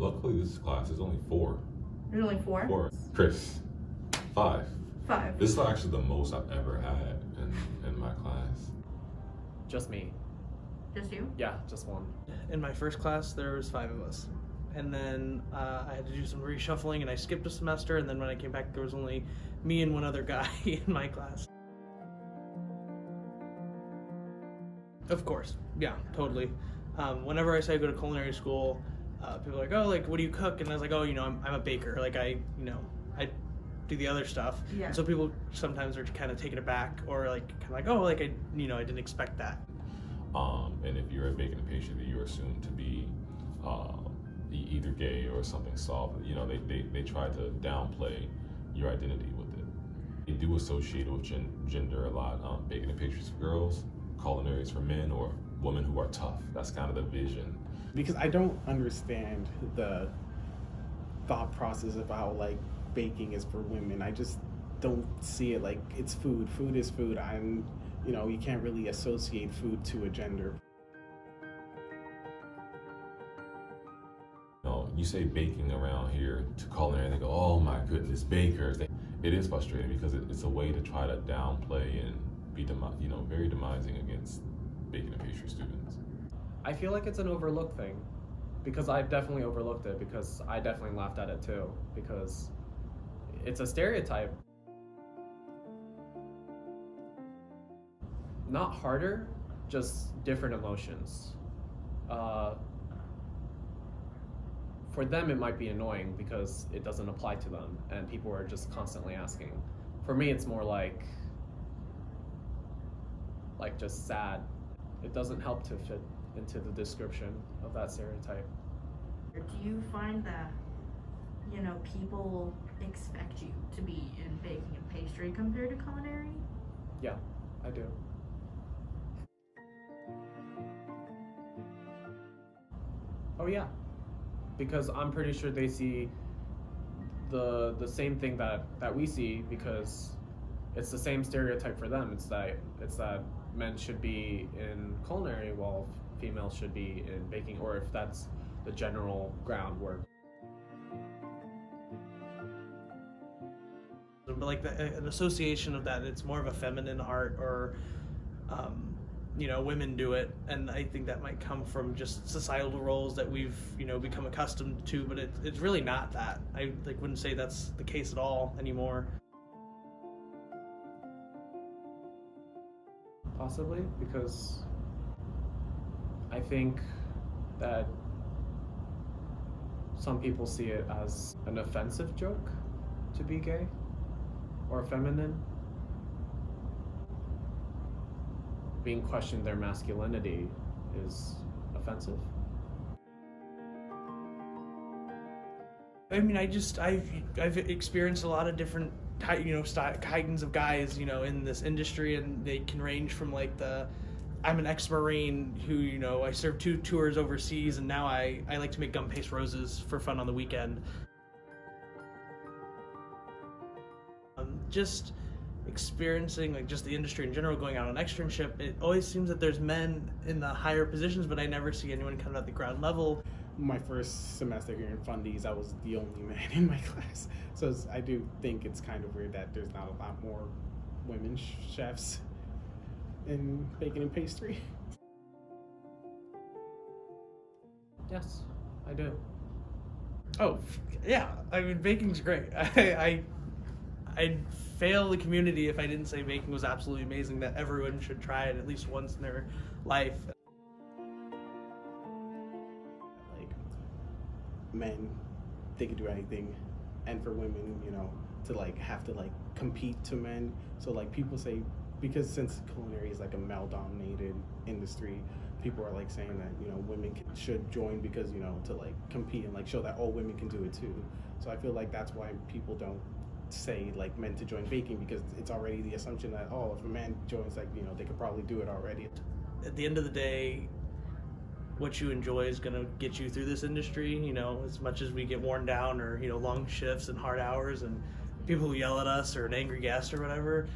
Luckily, this class is only 4. There's only 4? 4. Chris, 5. 5. This is actually the most I've ever had in my class. Just me. Just you? Yeah, just one. In my first class, there was 5 of us. And then I had to do some reshuffling and I skipped a semester, and then when I came back, there was only me and one other guy in my class. Of course, yeah, totally. Whenever I say I go to culinary school, people are like, oh, like, what do you cook? And I was like, oh, I'm a baker. Like, I do the other stuff. Yeah. And so people sometimes are kind of taken aback, or like, kind of like, oh, like, I didn't expect that. And if you're a baking and pastry, you're assumed to be either gay or something soft. They try to downplay your identity with it. They do associate it with gender a lot. Baking and pastries for girls, culinary is for men, or women who are tough. That's kind of the vision. Because I don't understand the thought process about like baking is for women. I just don't see it like it's food. Food is food. You can't really associate food to a gender. You say baking around here to culinary, they go, oh my goodness, bakers. It is frustrating because it's a way to try to downplay and be very demising against baking and pastry students. I feel like it's an overlooked thing, because I've definitely overlooked it, because I definitely laughed at it too, because it's a stereotype. Not harder, just different emotions. For them, it might be annoying because it doesn't apply to them and people are just constantly asking. For me, it's more like just sad. It doesn't help to fit into the description of that stereotype. Do you find that, people expect you to be in baking and pastry compared to culinary? Yeah, I do. Oh yeah, because I'm pretty sure they see the same thing that we see, because it's the same stereotype for them. It's that men should be in culinary while females should be in baking, or if that's the general groundwork. But like an association of that, it's more of a feminine art, or women do it, and I think that might come from just societal roles that we've become accustomed to, but it's really not that. I wouldn't say that's the case at all anymore. Possibly, because I think that some people see it as an offensive joke to be gay or feminine. Being questioned their masculinity is offensive. I mean, I've experienced a lot of different kinds of guys, in this industry, and they can range from like I'm an ex-Marine who, I served 2 tours overseas, and now I like to make gum paste roses for fun on the weekend. Just experiencing just the industry in general, going out on externship, it always seems that there's men in the higher positions, but I never see anyone kind of at the ground level. My first semester here in Fundies, I was the only man in my class. So I do think it's kind of weird that there's not a lot more women chefs in baking and pastry. Yes, I do. Oh, yeah. I mean, baking's great. I'd fail the community if I didn't say baking was absolutely amazing, that everyone should try it at least once in their life. Like, men, they could do anything, and for women, to have to compete to men. So people say, because since culinary is a male-dominated industry, people are saying that women should join because to compete and show that all women can do it too. So I feel like that's why people don't say men to join baking, because it's already the assumption that if a man joins they could probably do it already. At the end of the day, what you enjoy is going to get you through this industry. As much as we get worn down, or long shifts and hard hours and people who yell at us, or an angry guest or whatever,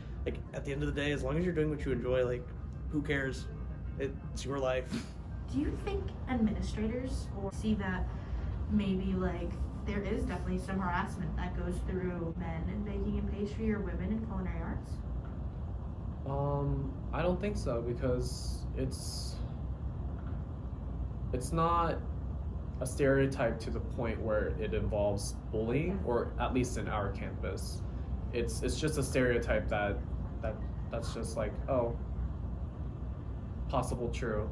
at the end of the day, as long as you're doing what you enjoy, who cares? It's your life. Do you think administrators see that maybe like there is definitely some harassment that goes through men in baking and pastry or women in culinary arts? I don't think so, because it's not a stereotype to the point where it involves bullying, or at least in our campus. It's just a stereotype that's just like, oh, possible true.